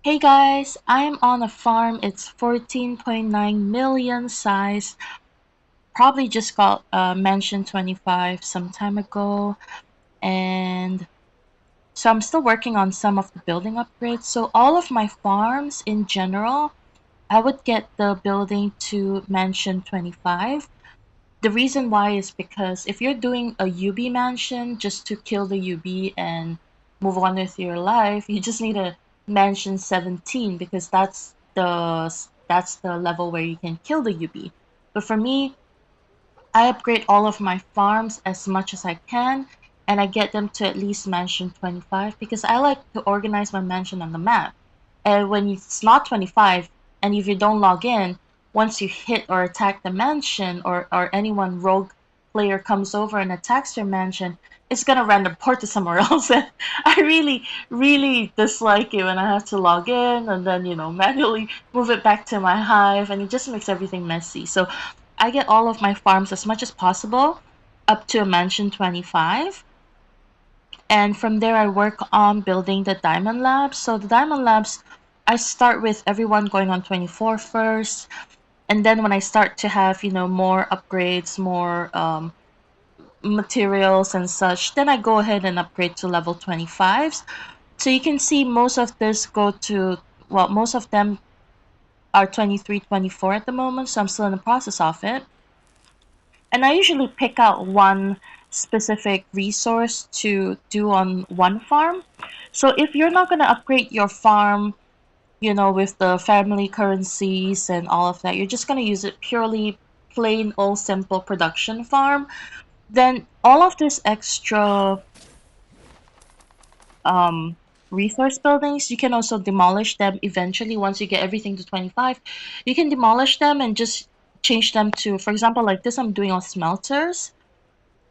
Hey guys, I'm on a farm. It's 14.9 million size. Probably just got mentioned 25 some time ago. And so I'm still working on some of the building upgrades. So all of my farms in general, I would get the building to mansion 25. The reason why is because if you're doing a UB mansion just to kill the UB and move on with your life, you just need a mansion 17 because that's the level where you can kill the UB. But for me, I upgrade all of my farms as much as I can and I get them to at least mansion 25 because I like to organize my mansion on the map. And when it's not 25, and if you don't log in, once you hit or attack the mansion, or anyone rogue player comes over and attacks your mansion, it's gonna random port to somewhere else. And I really, really dislike it when I have to log in and then, manually move it back to my hive, and it just makes everything messy. So I get all of my farms as much as possible up to a mansion 25. And from there, I work on building the Diamond Labs. So the Diamond Labs, I start with everyone going on 24 first. And then when I start to have, more upgrades, more materials and such, then I go ahead and upgrade to level 25s. So you can see most of this go to, well, most of them are 23, 24 at the moment. So I'm still in the process of it. And I usually pick out one specific resource to do on one farm. So if you're not going to upgrade your farm, with the family currencies and all of that, you're just going to use it purely plain old simple production farm, then all of this extra um, resource buildings, you can also demolish them eventually once you get everything to 25. You can demolish them and just change them to, for example, like this, I'm doing on smelters.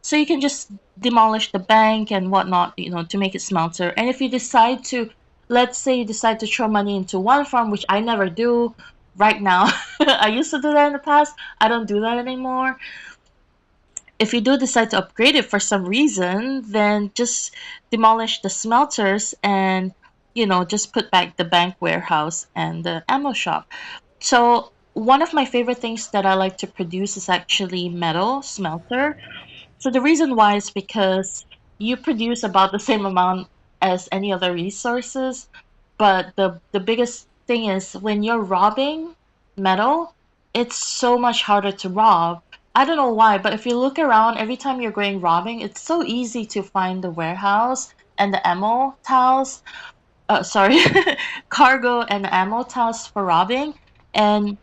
So you can just demolish the bank and whatnot, to make it smelter. And if you decide to, let's say you decide to throw money into one farm, which I never do right now. I used to do that in the past. I don't do that anymore. If you do decide to upgrade it for some reason, then just demolish the smelters and, just put back the bank warehouse and the ammo shop. So one of my favorite things that I like to produce is actually metal smelter. So the reason why is because you produce about the same amount as any other resources, but the biggest thing is when you're robbing metal, it's so much harder to rob. I don't know why, but if you look around, every time you're going robbing, it's so easy to find the warehouse and the ammo tiles. Sorry, cargo and ammo tiles for robbing. And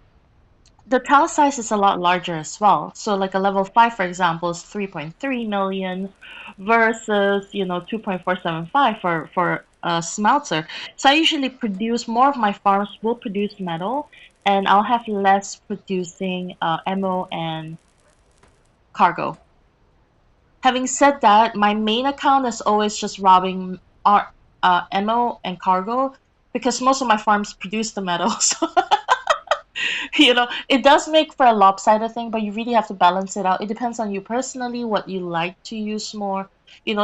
the tile size is a lot larger as well. So like a level 5, for example, is 3.3 million versus, 2.475 for a smelter. So I usually produce more of my farms will produce metal, and I'll have less producing ammo and cargo. Having said that, my main account is always just robbing ammo and cargo because most of my farms produce the metal. So it does make for a lopsided thing, but you really have to balance it out. It depends on you personally, what you like to use more.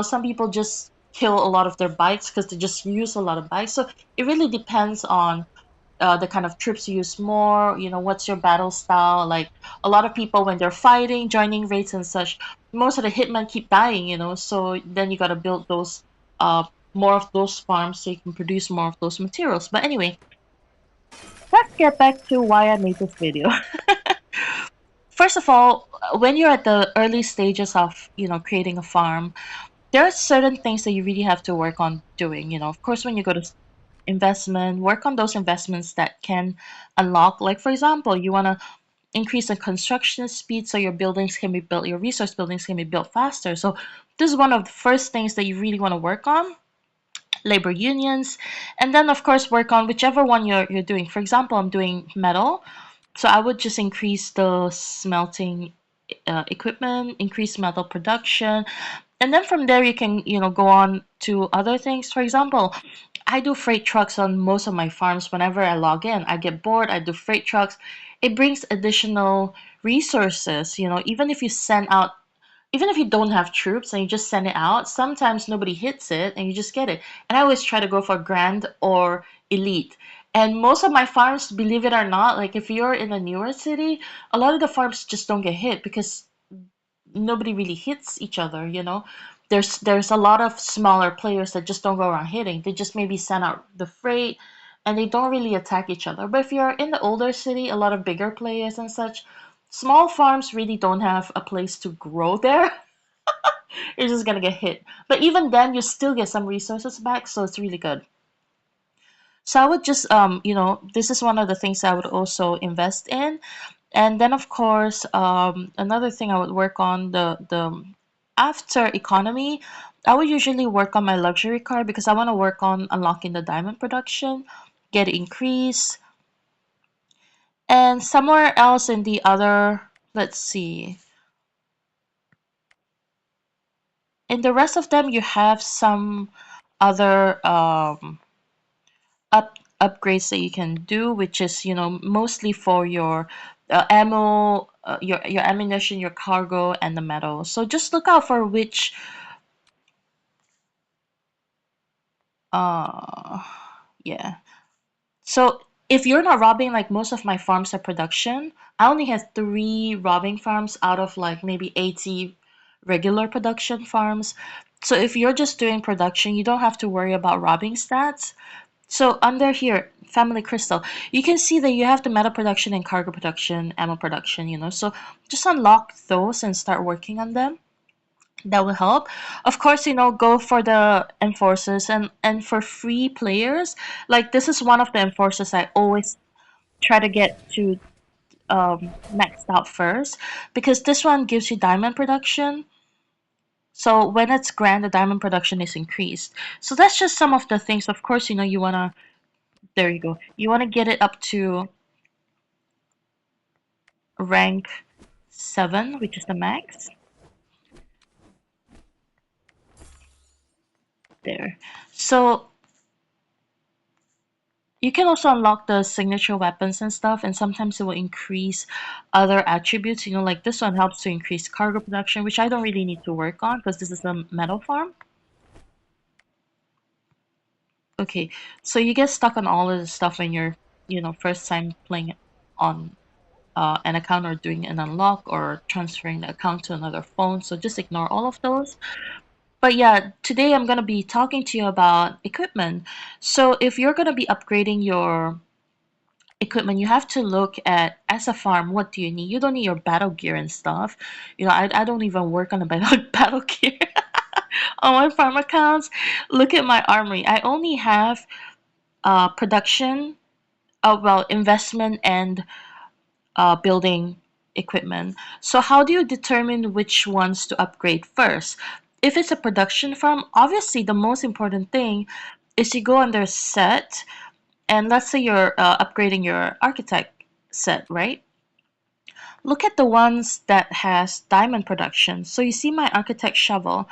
Some people just kill a lot of their bikes because they just use a lot of bikes. So it really depends on the kind of troops you use more. What's your battle style? Like a lot of people when they're fighting, joining raids and such, most of the hitmen keep dying. So then you got to build those more of those farms so you can produce more of those materials. But anyway, let's get back to why I made this video. First of all, when you're at the early stages of, creating a farm, there are certain things that you really have to work on doing. Of course, when you go to investment, work on those investments that can unlock. Like, for example, you want to increase the construction speed so your buildings can be built, your resource buildings can be built faster. So, this is one of the first things that you really want to work on. Labor unions, and then of course work on whichever one you're doing. For example, I'm doing metal, so I would just increase the smelting equipment, increase metal production, and then from there you can go on to other things. For example, I do freight trucks on most of my farms. Whenever I log in, I get bored, I do freight trucks. It brings additional resources. Even if you send out even if you don't have troops and you just send it out, sometimes nobody hits it and you just get it. And I always try to go for grand or elite. And most of my farms, believe it or not, like if you're in a newer city, a lot of the farms just don't get hit because nobody really hits each other, you know. There's a lot of smaller players that just don't go around hitting. They just maybe send out the freight and they don't really attack each other. But if you're in the older city, a lot of bigger players and such, small farms really don't have a place to grow there. You're just gonna get hit. But even then, you still get some resources back, so it's really good. So I would just, this is one of the things I would also invest in. And then, of course, another thing I would work on the after economy, I would usually work on my luxury car because I want to work on unlocking the diamond production, get increase, and somewhere else in the other, let's see, in the rest of them, you have some other upgrades that you can do, which is mostly for your ammo, your ammunition, your cargo, and the metal. So just look out for which uh yeah. So if you're not robbing, like most of my farms are production, I only have three robbing farms out of like maybe 80 regular production farms. So if you're just doing production, you don't have to worry about robbing stats. So under here, family crystal, you can see that you have the metal production and cargo production, ammo production, So just unlock those and start working on them. That will help. Of course, go for the enforcers and for free players, like this is one of the enforcers I always try to get to maxed out first because this one gives you diamond production. So when it's grand, the diamond production is increased. So that's just some of the things. Of course, you wanna there you go. You wanna get it up to rank 7, which is the max. There. So you can also unlock the signature weapons and stuff, and sometimes it will increase other attributes. Like this one helps to increase cargo production, which I don't really need to work on because this is a metal farm. Okay, so you get stuck on all of this stuff when you're, first time playing on an account or doing an unlock or transferring the account to another phone. So just ignore all of those. But yeah, today I'm going to be talking to you about equipment. So if you're going to be upgrading your equipment, you have to look at, as a farm, what do you need? You don't need your battle gear and stuff. I don't even work on the battle gear on my farm accounts. Look at my armory. I only have production, well, investment and building equipment. So how do you determine which ones to upgrade first? If it's a production farm, obviously the most important thing is you go under set, and let's say you're upgrading your architect set, right? Look at the ones that has diamond production. So you see my architect shovel.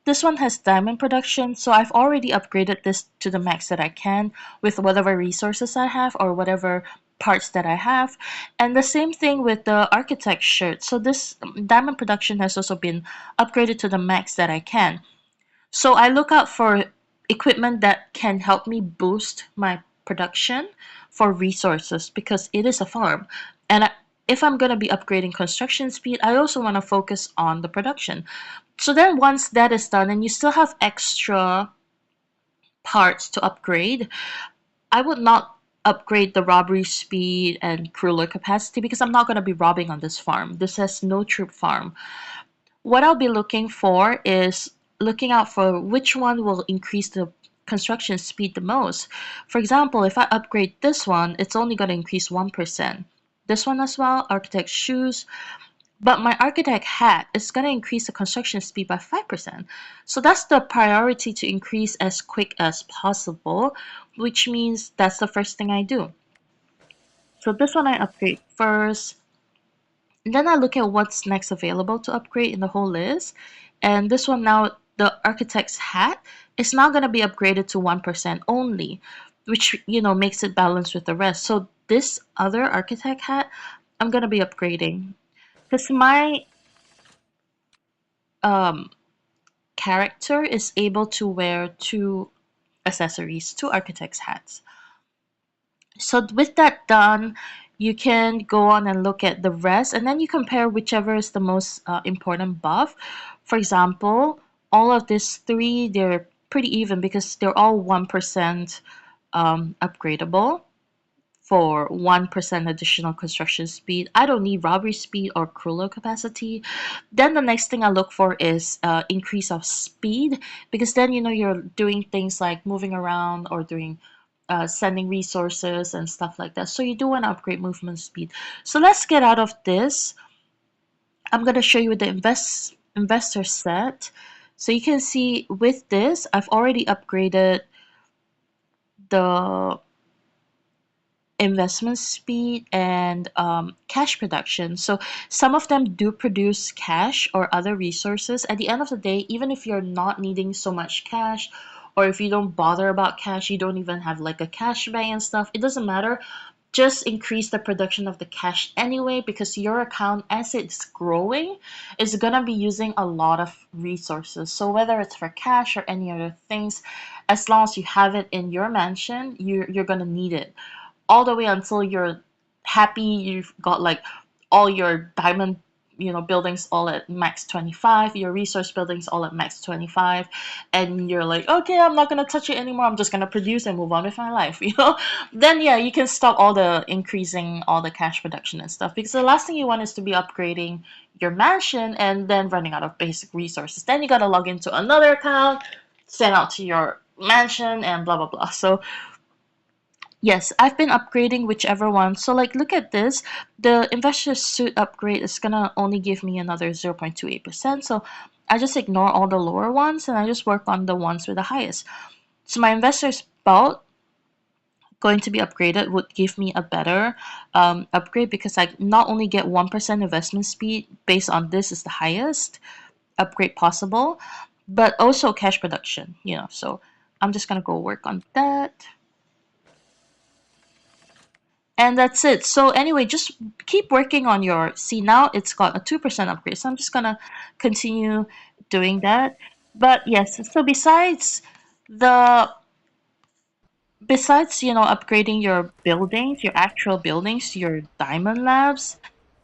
This one has diamond production, so I've already upgraded this to the max that I can with whatever resources I have or whatever parts that I have. And the same thing with the architect shirt. So this diamond production has also been upgraded to the max that I can. So I look out for equipment that can help me boost my production for resources because it is a farm. And if I'm going to be upgrading construction speed, I also want to focus on the production. So then once that is done and you still have extra parts to upgrade, I would not upgrade the robbery speed and crueler capacity because I'm not going to be robbing on this farm. This has no troop farm. What I'll be looking for is looking out for which one will increase the construction speed the most. For example, if I upgrade this one, it's only going to increase 1%. This one as well, architect shoes, but my architect hat is going to increase the construction speed by 5%. So that's the priority to increase as quick as possible, which means that's the first thing I do. So this one I upgrade first. And then I look at what's next available to upgrade in the whole list. And this one now, the architect's hat, is now going to be upgraded to 1% only, which, makes it balanced with the rest. So this other architect hat, I'm going to be upgrading. Because my um, character is able to wear two accessories, two architect's hats. So with that done, you can go on and look at the rest, and then you compare whichever is the most important buff. For example, all of these three, they're pretty even because they're all 1% upgradable for 1% additional construction speed. I don't need robbery speed or crueler capacity. Then the next thing I look for is increase of speed, because then you know you're doing things like moving around or doing sending resources and stuff like that. So you do want to upgrade movement speed. So let's get out of this. I'm going to show you the investor set. So you can see with this, I've already upgraded the investment speed and cash production. So some of them do produce cash or other resources. At the end of the day, even if you're not needing so much cash, or if you don't bother about cash, you don't even have like a cash bank and stuff, it doesn't matter. Just increase the production of the cash anyway, because your account, as it's growing, is gonna be using a lot of resources. So whether it's for cash or any other things, as long as you have it in your mansion, you're gonna need it all the way until you're happy. You've got like all your diamond, buildings all at max 25, your resource buildings all at max 25, and you're like, okay, I'm not going to touch it anymore, I'm just going to produce and move on with my life, then yeah, you can stop all the increasing all the cash production and stuff, because the last thing you want is to be upgrading your mansion and then running out of basic resources. Then you got to log into another account, send out to your mansion, and blah blah blah. So yes, I've been upgrading whichever one. So like look at this. The investor suit upgrade is gonna only give me another 0.28%. So I just ignore all the lower ones and I just work on the ones with the highest. So my investor's belt going to be upgraded would give me a better upgrade, because I not only get 1% investment speed based on this is the highest upgrade possible, but also cash production. So I'm just gonna go work on that. And that's it. So anyway, just keep working on your, see now it's got a 2% upgrade. So I'm just gonna continue doing that. But yes, so the besides upgrading your buildings, your actual buildings, your diamond labs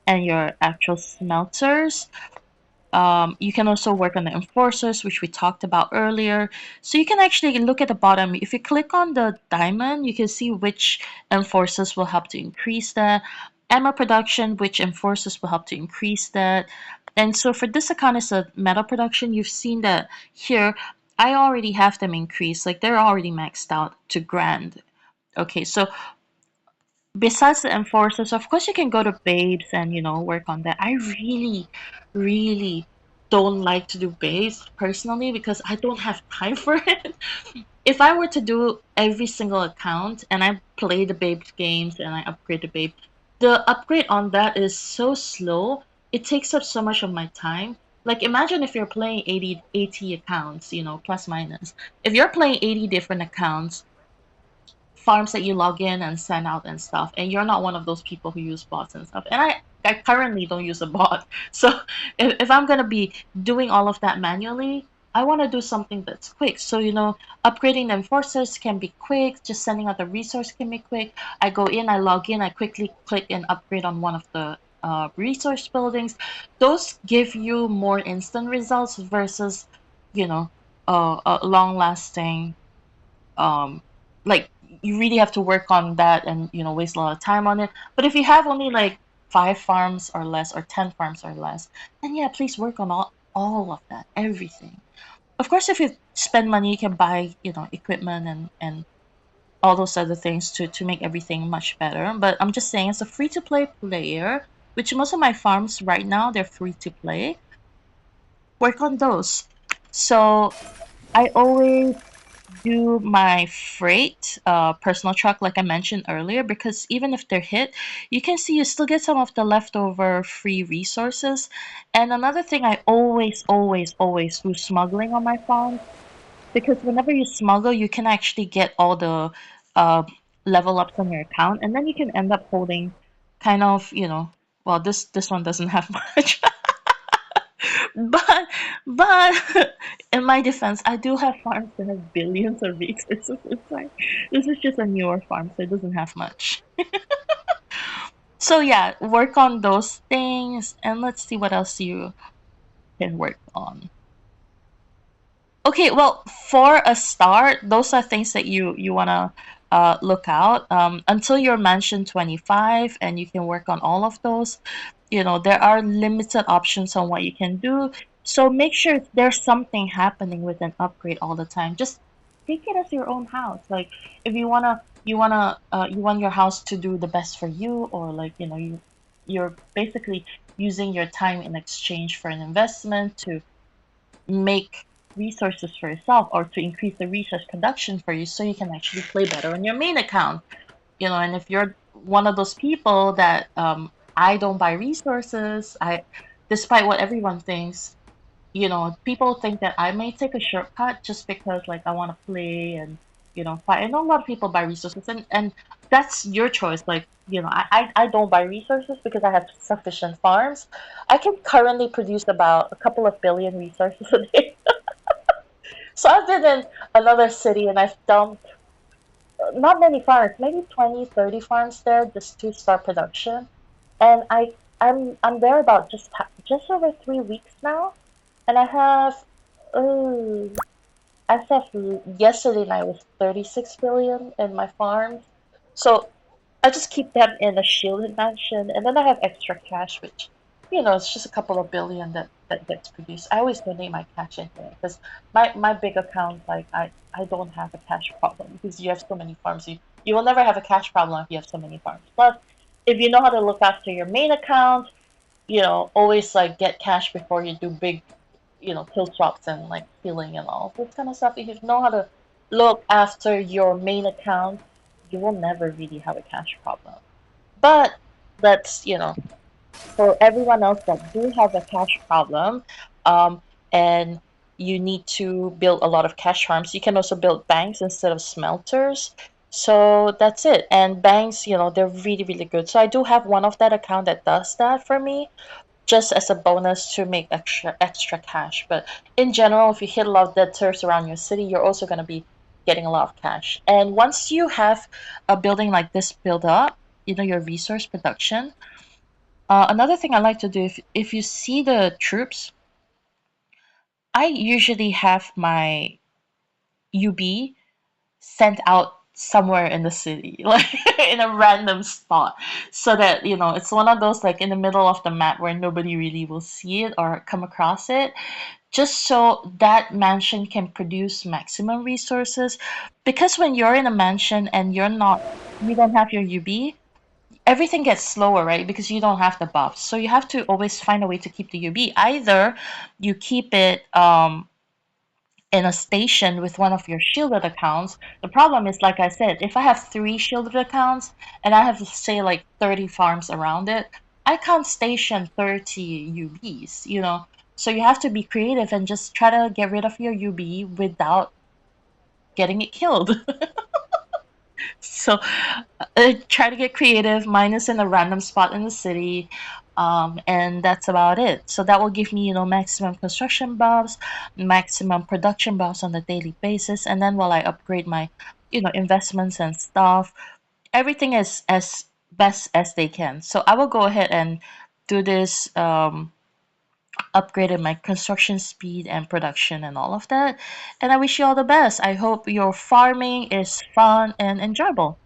and your actual smelters, you can also work on the enforcers, which we talked about earlier. So you can actually look at the bottom. If you click on the diamond, you can see which enforcers will help to increase that. Ammo production, which enforcers will help to increase that. And so for this account is a metal production. You've seen that here. I already have them increased. Like they're already maxed out to grand. Okay, so besides the enforcers, of course, you can go to babes and work on that. I really, really don't like to do babes personally because I don't have time for it. If I were to do every single account and I play the babe games and I upgrade the babe, the upgrade on that is so slow. It takes up so much of my time. Like imagine if you're playing 80 accounts, plus minus. If you're playing 80 different accounts, farms that you log in and send out and stuff, and you're not one of those people who use bots and stuff, and I currently don't use a bot. So if I'm going to be doing all of that manually, I want to do something that's quick. So upgrading the enforcers can be quick, just sending out the resource can be quick. I go in, I log in, I quickly click and upgrade on one of the resource buildings. Those give you more instant results versus a long lasting, um like you really have to work on that and waste a lot of time on it. But if you have only like 5 farms or less or 10 farms or less, then yeah, please work on all of that, everything. Of course, if you spend money, you can buy equipment and all those other things to make everything much better. But I'm just saying, as a free to play player, which most of my farms right now, they're free to play, work on those. So I always do my freight personal truck like I mentioned earlier, because even if they're hit, you can see you still get some of the leftover free resources. And another thing, I always do smuggling on my farm, because whenever you smuggle, you can actually get all the uh, level ups on your account, and then you can end up holding kind of, well, this one doesn't have much. But but in my defense, I do have farms that have billions of resources inside. This is just a newer farm, so it doesn't have much. So yeah, work on those things, and let's see what else you can work on. Okay, well, for a start, those are things that you wanna look out. Until you're mansion 25, and you can work on all of those. There are limited options on what you can do. So make sure there's something happening with an upgrade all the time. Just take it as your own house. Like if you want your house to do the best for you, or like you're basically using your time in exchange for an investment to make resources for yourself, or to increase the resource production for you so you can actually play better on your main account. And if you're one of those people that I don't buy resources, despite what everyone thinks, people think that I may take a shortcut just because like I want to play and fight. I know a lot of people buy resources, and that's your choice. Like, I don't buy resources because I have sufficient farms. I can currently produce about a couple of billion resources a day. So I've been in another city and I've dumped not many farms, maybe 20, 30 farms there just to start production. And I'm there about just over 3 weeks now, and I have oh as of yesterday night was 36 billion in my farms. So I just keep them in a shielded mansion, and then I have extra cash, which, it's just a couple of billion that gets produced. I always donate my cash in there because my big account, like I don't have a cash problem because you have so many farms. You will never have a cash problem if you have so many farms. Plus, if you know how to look after your main account, always like get cash before you do big, kill swaps and like healing and all this kind of stuff. If you know how to look after your main account, you will never really have a cash problem. But that's, for everyone else that do have a cash problem, um, and you need to build a lot of cash farms, you can also build banks instead of smelters. So that's it. And banks, they're really, really good. So I do have one of that account that does that for me, just as a bonus to make extra cash. But in general, if you hit a lot of debtors around your city, you're also going to be getting a lot of cash. And once you have a building like this built up, your resource production. Another thing I like to do, if you see the troops, I usually have my UB sent out somewhere in the city, like in a random spot, so that it's one of those like in the middle of the map where nobody really will see it or come across it, just so that mansion can produce maximum resources. Because when you're in a mansion and you don't have your UB, everything gets slower, right? Because you don't have the buffs. So you have to always find a way to keep the UB. Either you keep it in a station with one of your shielded accounts. The problem is, like I said, if I have three shielded accounts and I have, say, like 30 farms around it, I can't station 30 UBs, So you have to be creative and just try to get rid of your UB without getting it killed. So try to get creative. Mine is in a random spot in the city, and that's about it. So that will give me, maximum construction buffs, maximum production buffs on a daily basis, and then while I upgrade my, investments and stuff, everything is as best as they can. So I will go ahead and do this. Upgraded my construction speed and production and all of that. And I wish you all the best. I hope your farming is fun and enjoyable.